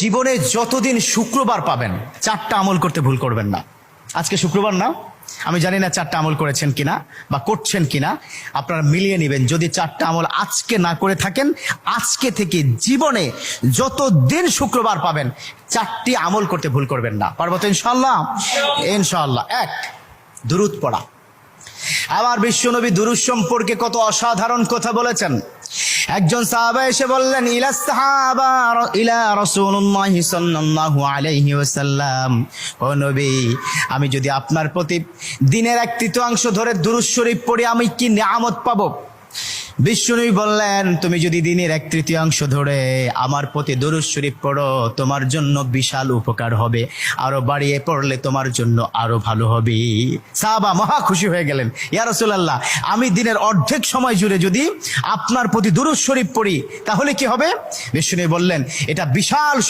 জীবনে যতদিন শুক্রবার পাবেন 4টা আমল করতে ভুল করবেন না। আজকে শুক্রবার না, আমি জানি না 4টা আমল করেছেন কিনা বা করছেন কিনা, আপনারা মিলিয়ে নেবেন। যদি 4টা আমল আজকে না করে থাকেন, আজকে থেকে জীবনে যতদিন শুক্রবার পাবেন 4টি আমল করতে ভুল করবেন না। পারবো তো ইনশাআল্লাহ? ইনশাআল্লাহ। 1, দুরূদ পড়া। আমার বিশ্বনবী দুরূদ সম্পর্কে কত অসাধারণ কথা বলেছেন। একজন সাহাবা এসে বললেন, ইলা রাসূলুল্লাহ সাল্লাল্লাহু আলাইহি ওয়াসাল্লাম, ও নবী, আমি যদি আপনার প্রতি দিনের 1/3 ধরে দুরূদ শরীফ পড়ি আমি কি নিয়ামত পাবো? বিশ্বনবী বললেন, তুমি যদি দিনের 1/3 ধরে আমার প্রতি দুরূদ শরীফ পড়ো তোমার জন্য বিশাল উপকার হবে, আরো বাড়িয়ে পড়লে তোমার জন্য আরো ভালো হবে। সাহাবা মহা খুশি হয়ে গেলেন, ইয়া রাসূলুল্লাহ, আমি দিনের অর্ধেক সময় জুড়ে যদি আপনার প্রতি দুরূদ শরীফ পড়ি তাহলে কি হবে? বিশ্বনবী বললেন, এটা বিশাল